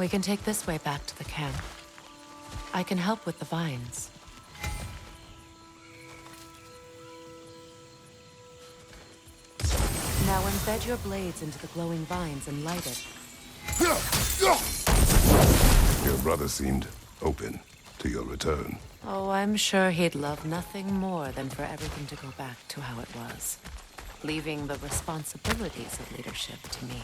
We can take this way back to the camp. I can help with the vines. Now embed your blades into the glowing vines and light it. Your brother seemed open to your return. Oh, I'm sure he'd love nothing more than for everything to go back to how it was, leaving the responsibilities of leadership to me.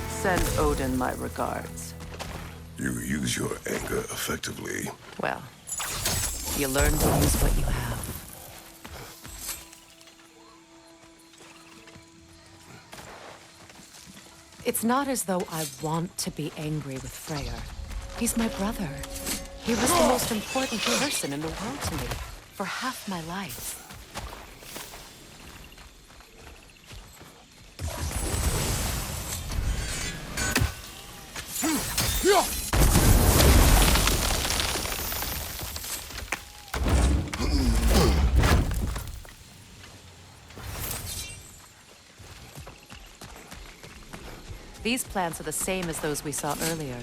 Send Odin my regards. You use your anger effectively. Well, you learn to use what you have. It's not as though I want to be angry with Freyr. He's my brother. He was the most important person in the world to me for half my life. These plants are the same as those we saw earlier.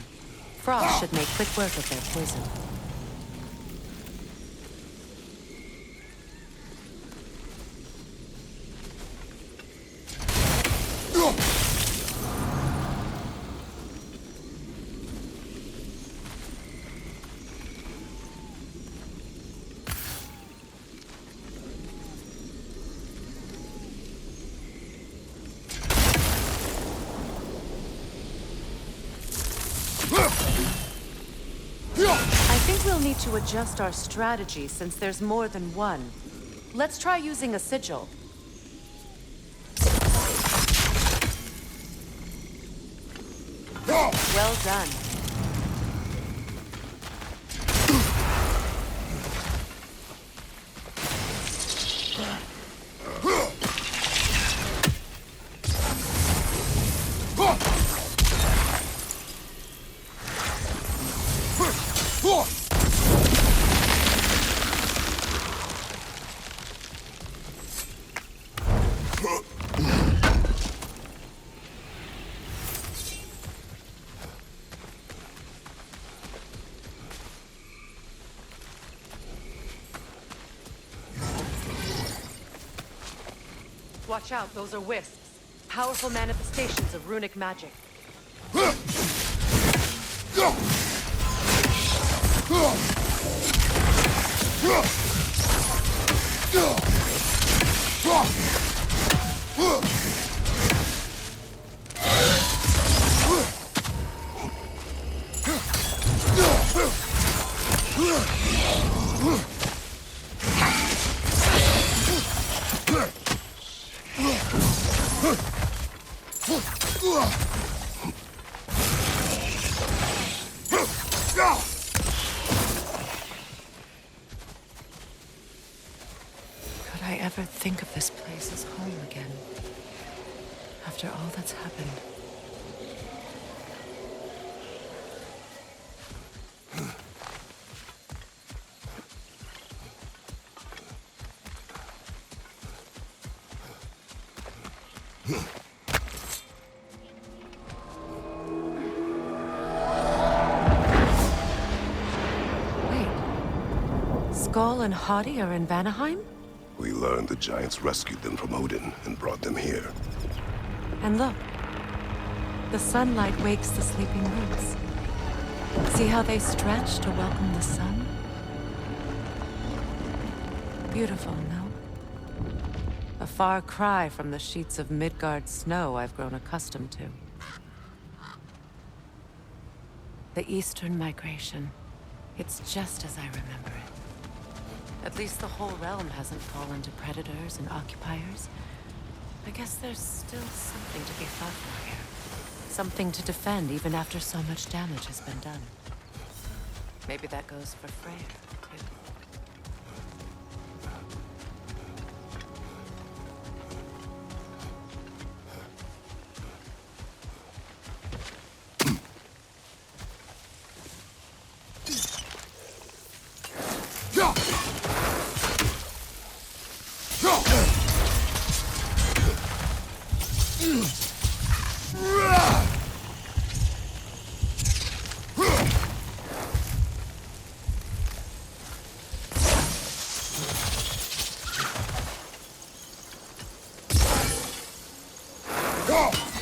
Frost should make quick work of their poison. I think we'll need to adjust our strategy since there's more than one. Let's try using a sigil. Well done. Watch out, those are wisps. Powerful manifestations of runic magic. Could I ever think of this place as home again? After all that's happened. Skull and Hati are in Vanaheim? We learned the giants rescued them from Odin and brought them here. And look. The sunlight wakes the sleeping roots. See how they stretch to welcome the sun? Beautiful, no? A far cry from the sheets of Midgard snow I've grown accustomed to. The Eastern Migration. It's just as I remember it. At least the whole realm hasn't fallen to predators and occupiers. I guess there's still something to be fought for here. Something to defend even after so much damage has been done. Maybe that goes for Freyr, too.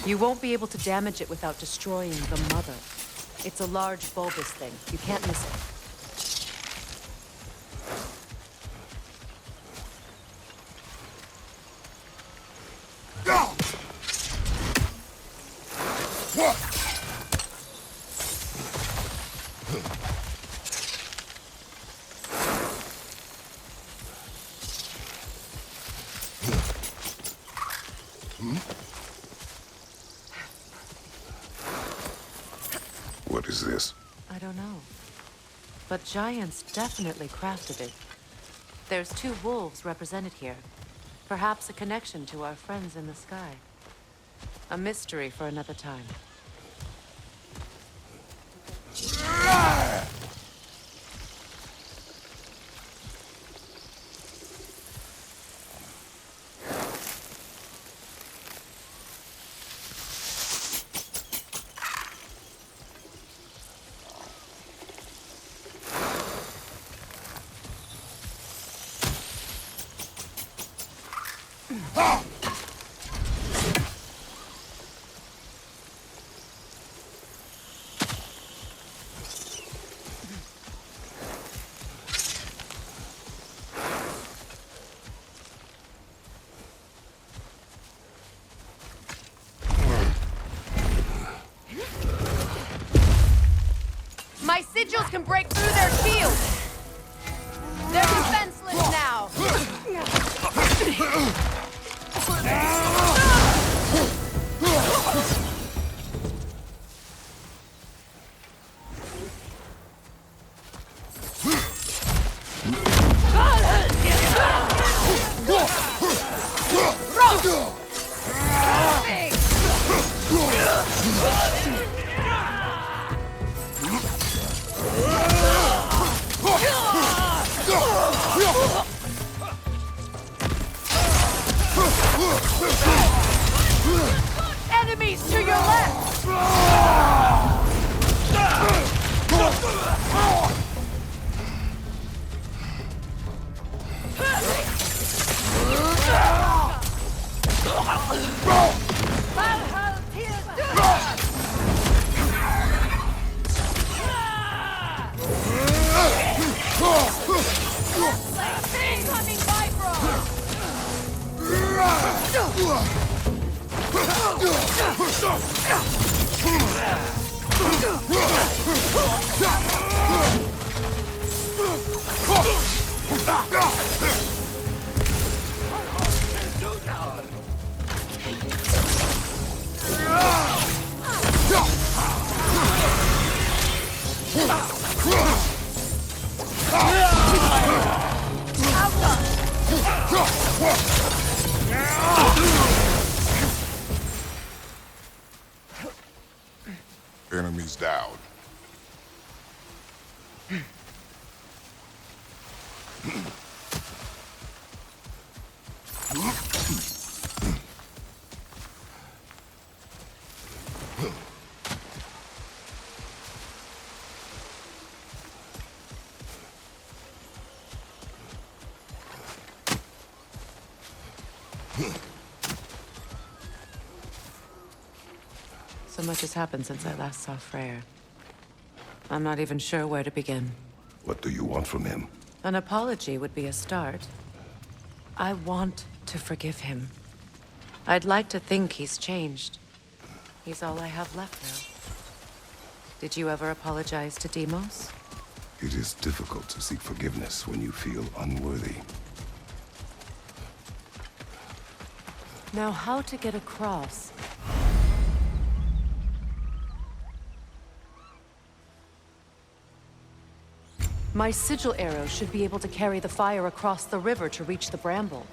You won't be able to damage it without destroying the mother. It's a large bulbous thing. You can't miss it. What is this? I don't know. But giants definitely crafted it. There's 2 wolves represented here. Perhaps a connection to our friends in the sky. A mystery for another time. My sigils can break through their shields! They're defenseless now! Enemies to your left! Incoming Vibro! Enemies down. So much has happened since I last saw Freyr. I'm not even sure where to begin. What do you want from him? An apology would be a start. I want to forgive him. I'd like to think he's changed. He's all I have left now. Did you ever apologize to Deimos? It is difficult to seek forgiveness when you feel unworthy. Now, how to get across? My sigil arrow should be able to carry the fire across the river to reach the bramble.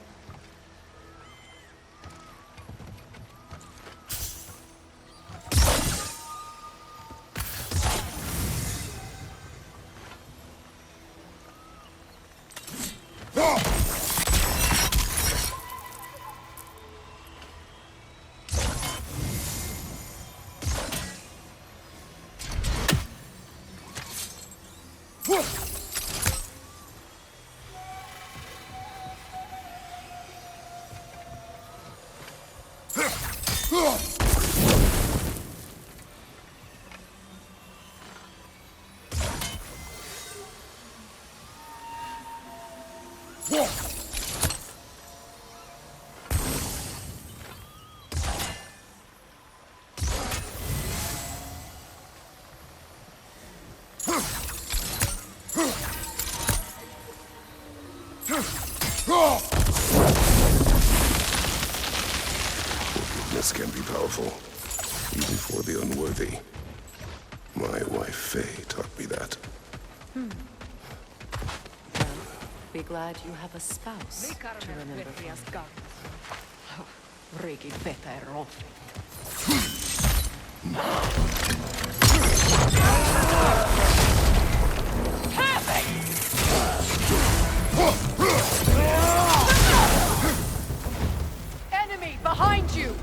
Forgiveness can be powerful, even for the unworthy. My wife Faye taught me that. Well, be glad you have a spouse to remember. Enemy behind you!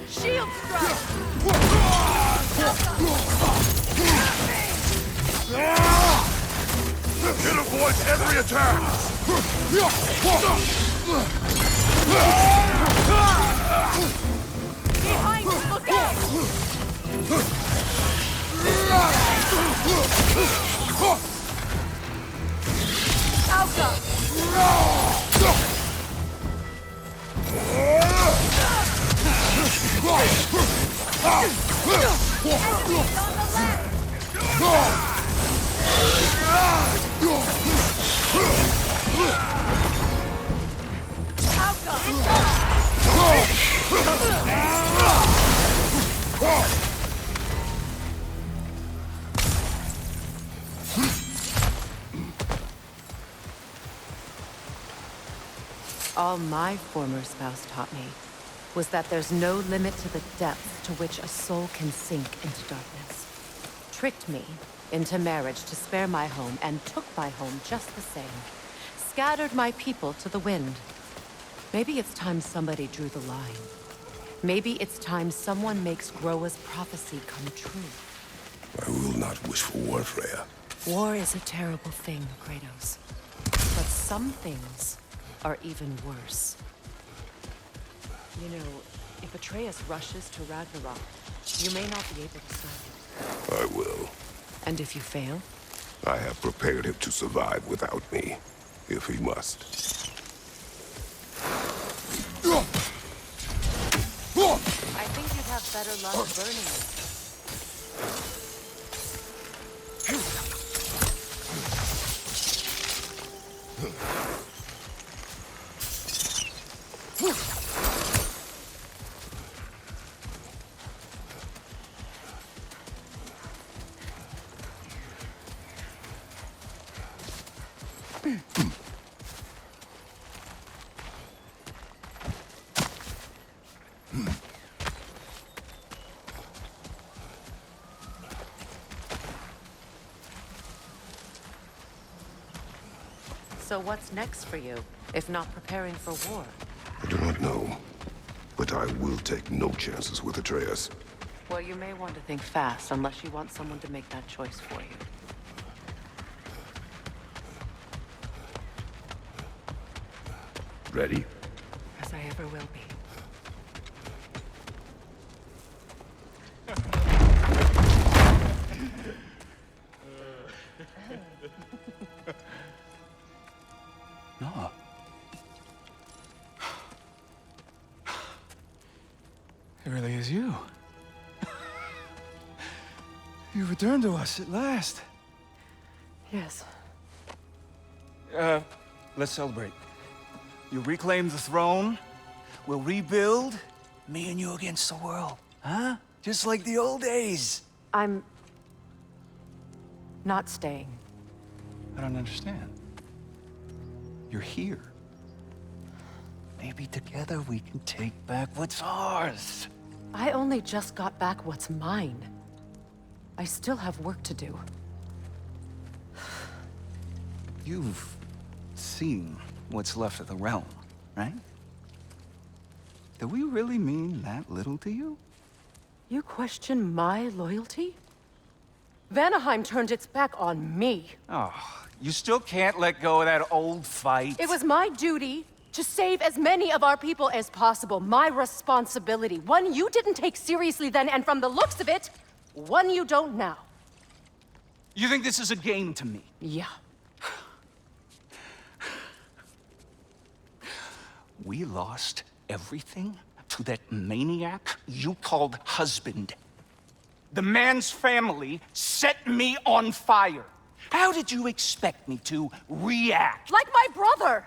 Shield strike! It avoids every attack! Behind you, look out! Alka! Enemies on the left! All my former spouse taught me was that there's no limit to the depth to which a soul can sink into darkness. Tricked me into marriage to spare my home and took my home just the same. Scattered my people to the wind. Maybe it's time somebody drew the line. Maybe it's time someone makes Groa's prophecy come true. I will not wish for war, Freya. War is a terrible thing, Kratos. But some things are even worse. You know, if Atreus rushes to Ragnarok, you may not be able to stop it. I will. And if you fail? I have prepared him to survive without me, if he must. I think you'd have better luck burning it. So what's next for you, if not preparing for war? I do not know, but I will take no chances with Atreus. Well, you may want to think fast, unless you want someone to make that choice for you. Ready? As I ever will be. No. It really is you. You returned to us at last. Yes. Let's celebrate. You reclaim the throne. We'll rebuild. Me and you against the world. Huh? Just like the old days. I'm not staying. I don't understand. You're here. Maybe together we can take back what's ours. I only just got back what's mine. I still have work to do. You've seen what's left of the realm, right? Do we really mean that little to you? You question my loyalty? Vanaheim turned its back on me. Oh, you still can't let go of that old fight. It was my duty to save as many of our people as possible. My responsibility. One you didn't take seriously then, and from the looks of it, one you don't now. You think this is a game to me? Yeah. We lost everything to that maniac you called husband. The man's family set me on fire. How did you expect me to react? Like my brother!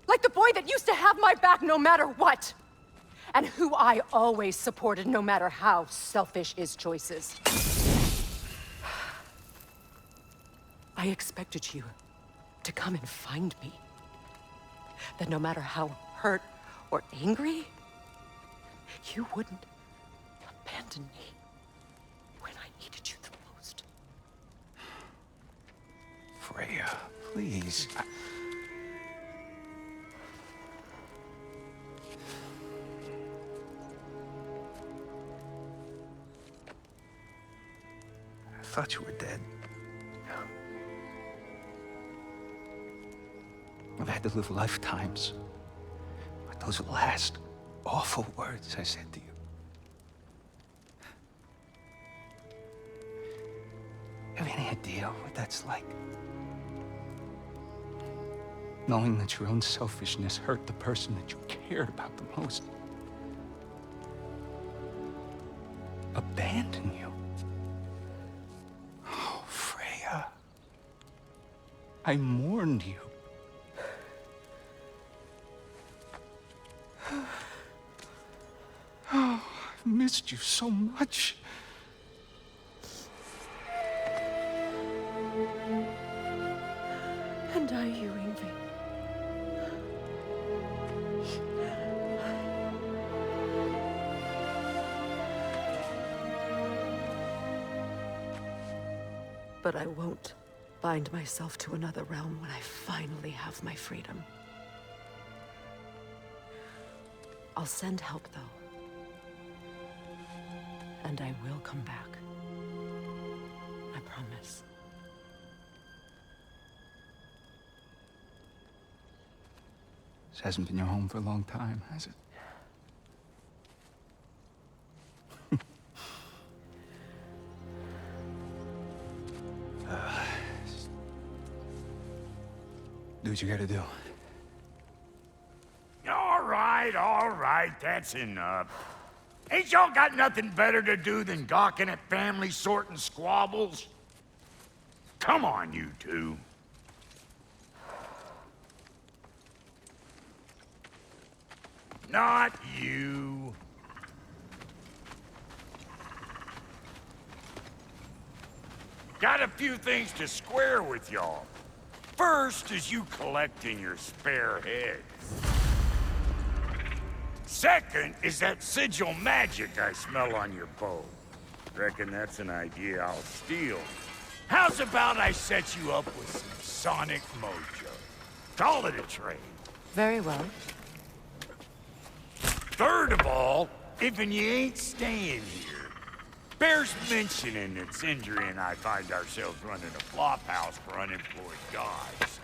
Like the boy that used to have my back no matter what! And who I always supported no matter how selfish his choices. I expected you to come and find me. That no matter how hurt or angry, you wouldn't abandon me when I needed you the most. Freya, please. I thought you were dead. I've had to live lifetimes. But those last awful words I said to you. Have you any idea what that's like? Knowing that your own selfishness hurt the person that you cared about the most. Abandon you. Oh, Freya. I mourned you. Oh, I've missed you so much. And I you, Ingvi. But I won't bind myself to another realm when I finally have my freedom. I'll send help, though. And I will come back. I promise. This hasn't been your home for a long time, has it? Do what you gotta do. All right, that's enough. Ain't y'all got nothing better to do than gawking at family sorting squabbles? Come on, you two. Not you. Got a few things to square with y'all. First is you collecting your spare heads. Second is that sigil magic I smell on your bow. Reckon that's an idea I'll steal. How's about I set you up with some sonic mojo? Call it a trade. Very well. Third of all, if you ain't staying here, bears mentioning that Sindri and I find ourselves running a flop house for unemployed gods.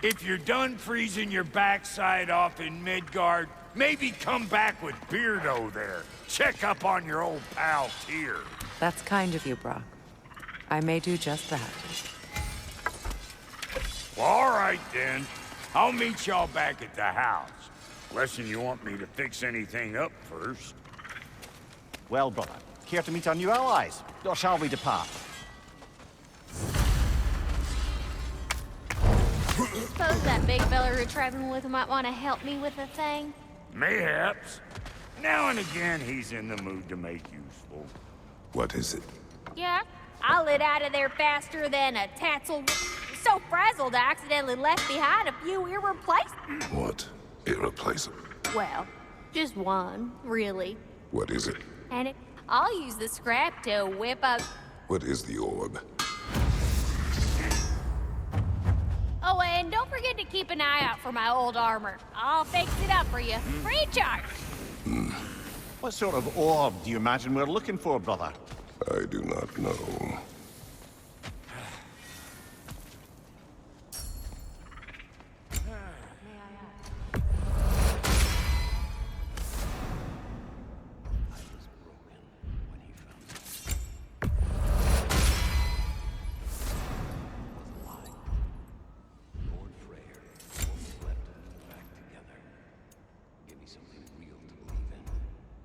If you're done freezing your backside off in Midgard, maybe come back with Beardo there. Check up on your old pal Tyr. That's kind of you, Brock. I may do just that. Well, all right, then. I'll meet y'all back at the house. Unless you want me to fix anything up first. Well, brother, care to meet our new allies? Or shall we depart? Suppose that big fella we're traveling with might want to help me with a thing. Mayhaps. Now and again, he's in the mood to make useful. What is it? Yeah, I lit out of there faster than a tassel. So frazzled I accidentally left behind a few irreplaceable. What? Irreplaceable. Well, just one, really. What is it? And I'll use the scrap to whip up. What is the orb? Oh, and don't forget to keep an eye out for my old armor. I'll fix it up for you. Free charge. What sort of orb do you imagine we're looking for, brother? I do not know.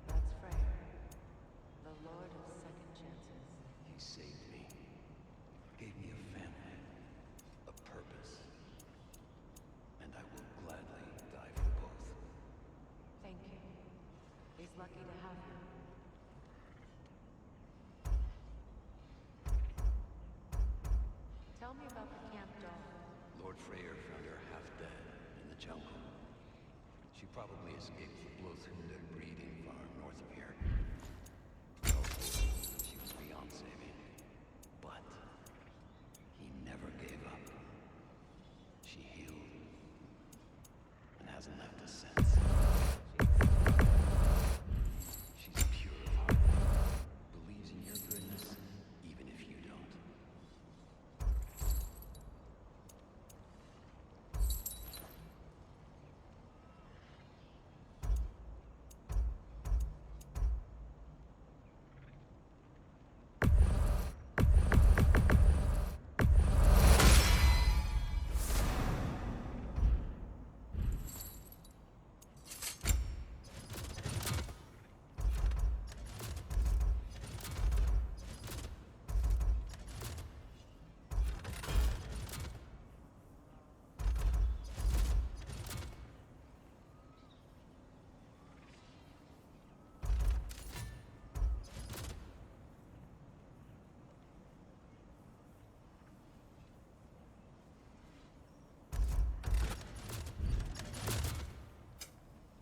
That's Freyr, the Lord of Second Chances. He saved me, gave me a family, a purpose, and I will gladly die for both. Thank you. He's lucky to have you. Tell me about the camp doll. Lord Freyr found her half dead in the jungle. She probably escaped the Blothunde breeding farm north of here. Also, she was beyond saving. But he never gave up. She healed and hasn't left a since. She's pure of heart, believes in your goodness, even if you don't.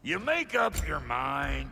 You make up your mind.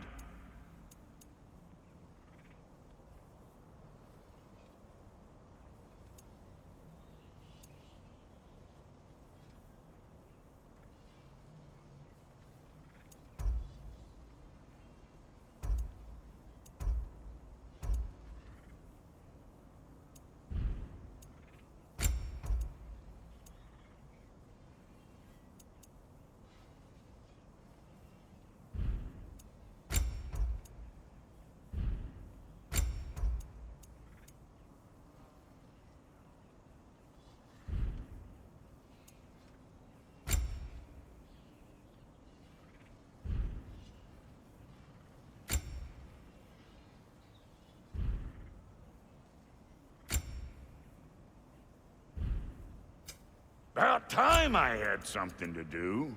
About time I had something to do.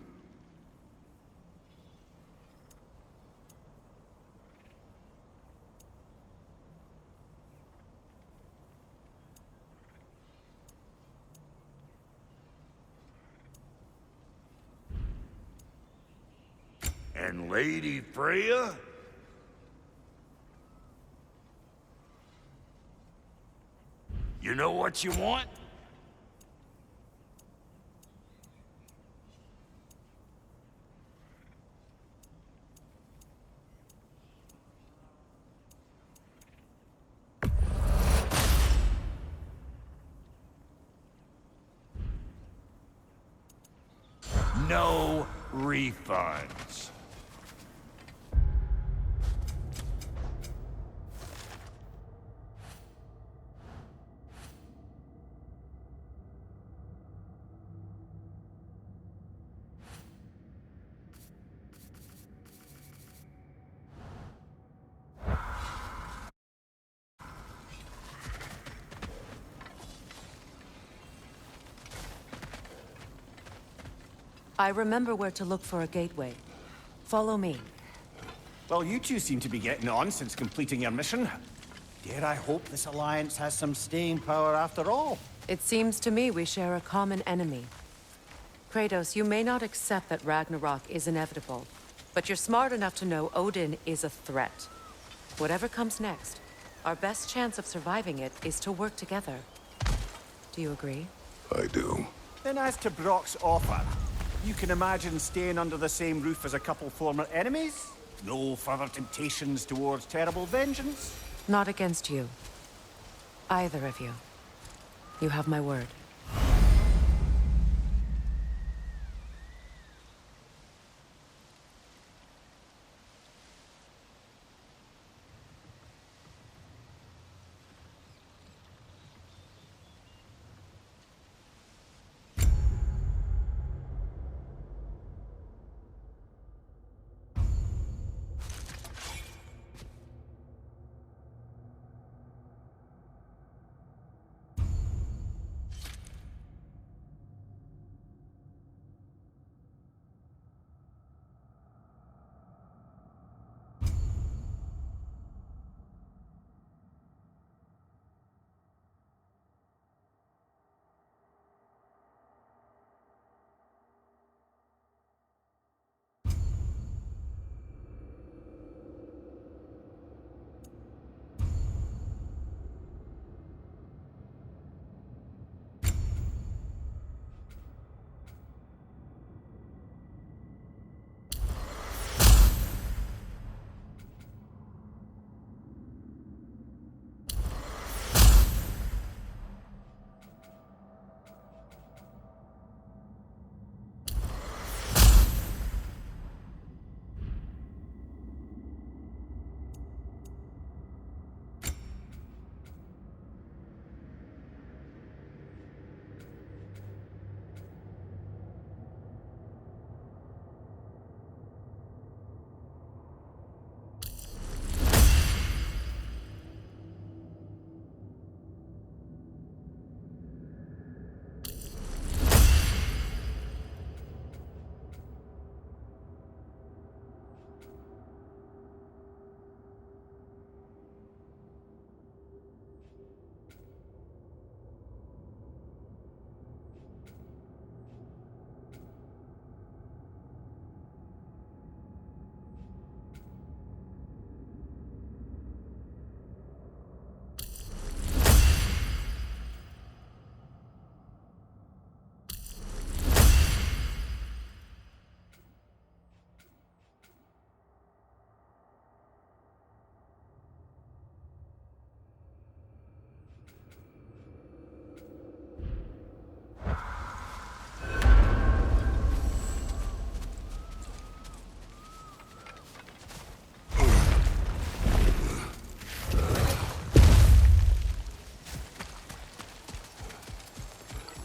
And Lady Freya? You know what you want? No refunds. I remember where to look for a gateway. Follow me. Well, you two seem to be getting on since completing your mission. Dare I hope this alliance has some staying power after all? It seems to me we share a common enemy. Kratos, you may not accept that Ragnarok is inevitable, but you're smart enough to know Odin is a threat. Whatever comes next, our best chance of surviving it is to work together. Do you agree? I do. Then as to Brock's offer, you can imagine staying under the same roof as a couple former enemies? No further temptations towards terrible vengeance? Not against you. Either of you. You have my word.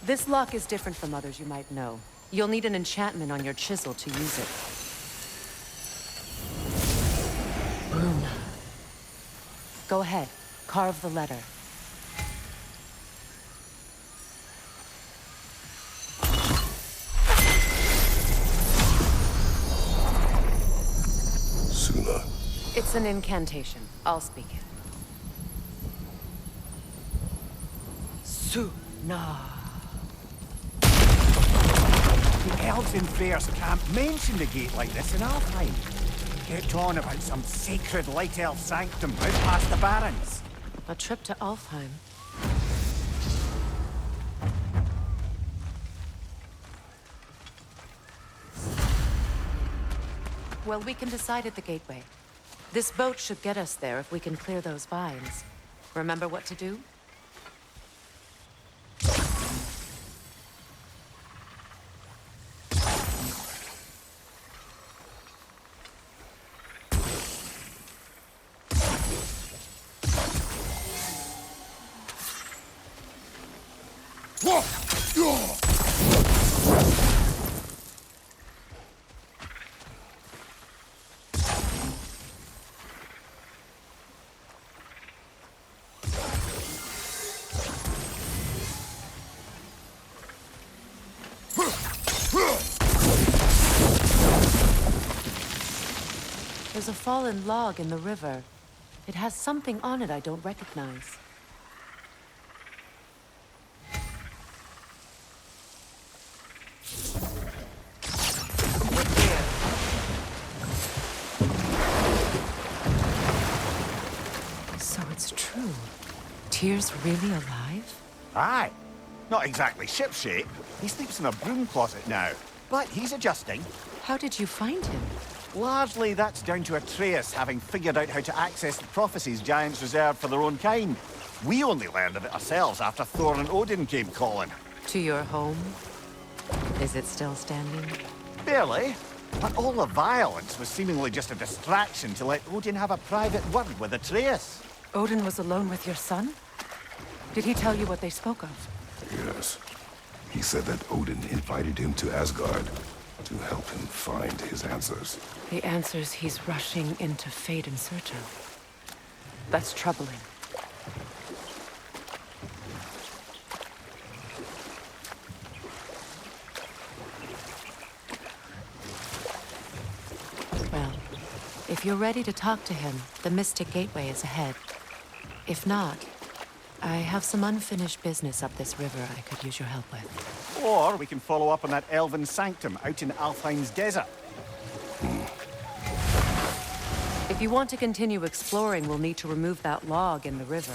This lock is different from others you might know. You'll need an enchantment on your chisel to use it. Bruna. Go ahead. Carve the letter. Suna. It's an incantation. I'll speak it. Suna. The elves in Fair's can't mention the gate like this in Alfheim. Get on about some sacred light elf sanctum out past the barons. A trip to Alfheim. Well, we can decide at the gateway. This boat should get us there if we can clear those vines. Remember what to do? There's a fallen log in the river. It has something on it I don't recognize. So it's true. Tyr's really alive? Aye. Not exactly shipshape. He sleeps in a broom closet now. But he's adjusting. How did you find him? Largely, that's down to Atreus having figured out how to access the prophecies giants reserved for their own kind. We only learned of it ourselves after Thor and Odin came calling. To your home? Is it still standing? Barely. But all the violence was seemingly just a distraction to let Odin have a private word with Atreus. Odin was alone with your son? Did he tell you what they spoke of? Yes. He said that Odin invited him to Asgard to help him find his answers. The answers he's rushing into fate in search of. That's troubling. Well, if you're ready to talk to him, the Mystic Gateway is ahead. If not, I have some unfinished business up this river I could use your help with. Or we can follow up on that elven sanctum out in Alfheim's desert. If you want to continue exploring, we'll need to remove that log in the river.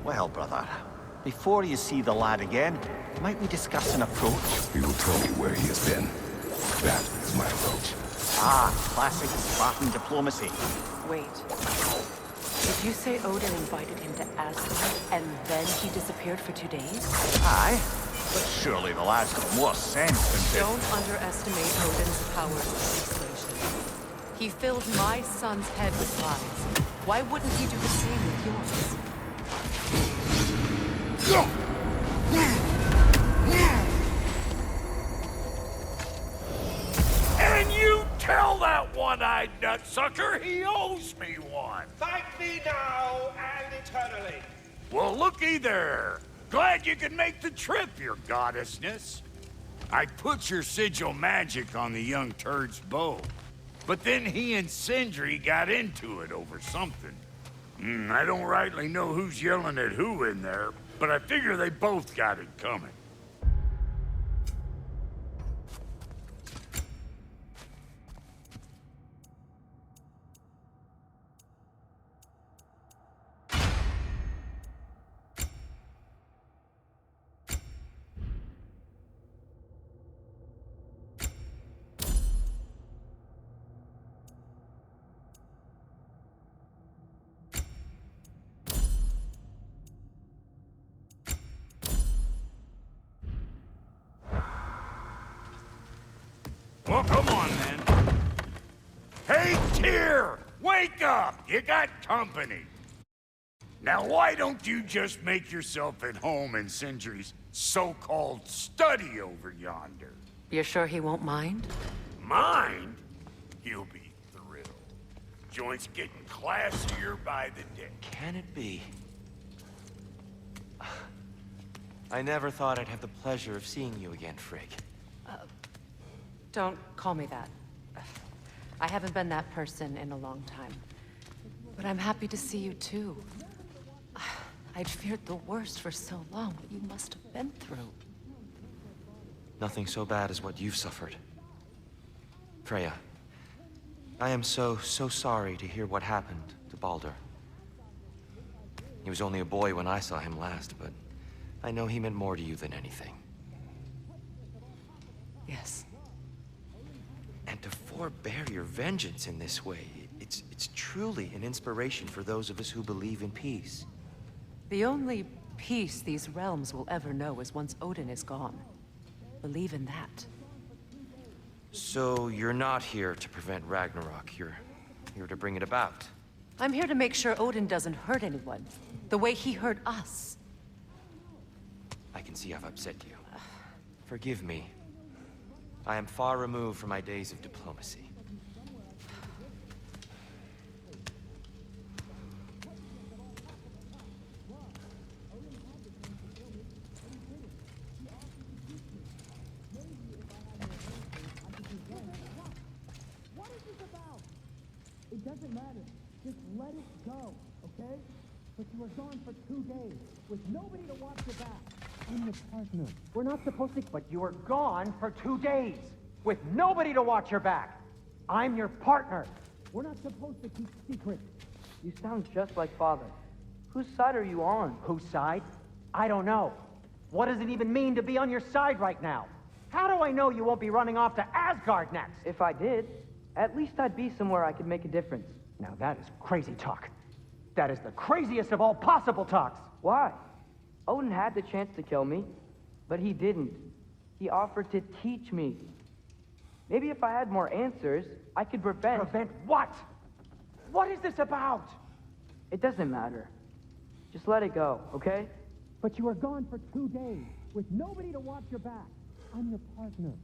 Well, brother, before you see the lad again, might we discuss an approach? He will tell me where he has been. That is my approach. Ah, classic Spartan diplomacy. Wait. Did you say Odin invited him to Asgard, and then he disappeared for 2 days? Aye, but surely the lad's got more sense than to... Don't underestimate Odin's powers of persuasion. He filled my son's head with lies. Why wouldn't he do the same with yours? And you tell that one-eyed nutsucker he owes me one. Thank me now and eternally. Well, looky there. Glad you could make the trip, your goddessness. I put your sigil magic on the young turd's bow, but then he and Sindri got into it over something. I don't rightly know who's yelling at who in there, but I figure they both got it coming. Well, come on, then. Hey, Tyr! Wake up! You got company. Now, why don't you just make yourself at home in Sindri's so-called study over yonder? You're sure he won't mind? Mind? He'll be thrilled. Joint's getting classier by the day. Can it be? I never thought I'd have the pleasure of seeing you again, Frigg. Don't call me that. I haven't been that person in a long time. But I'm happy to see you too. I'd feared the worst for so long, what you must have been through. Nothing so bad as what you've suffered. Freya, I am so sorry to hear what happened to Baldur. He was only a boy when I saw him last, but I know he meant more to you than anything. Yes. And to forbear your vengeance in this way, it's truly an inspiration for those of us who believe in peace. The only peace these realms will ever know is once Odin is gone. Believe in that. So you're not here to prevent Ragnarok, you're here to bring it about. I'm here to make sure Odin doesn't hurt anyone, the way he hurt us. I can see I've upset you. Forgive me. I am far removed from my days of diplomacy. It doesn't matter. Just let it go, okay? But you were gone for 2 days with nobody to watch your back. I'm your partner. We're not supposed to, but you were gone for 2 days with nobody to watch your back. I'm your partner. We're not supposed to keep secrets. You sound just like Father. Whose side are you on? Whose side? I don't know. What does it even mean to be on your side right now? How do I know you won't be running off to Asgard next? If I did, at least I'd be somewhere I could make a difference. Now that is crazy talk. That is the craziest of all possible talks. Why? Odin had the chance to kill me, but he didn't. He offered to teach me. Maybe if I had more answers, I could prevent... Prevent what? What is this about? It doesn't matter. Just let it go, okay? But you were gone for 2 days with nobody to watch your back. I'm your partner.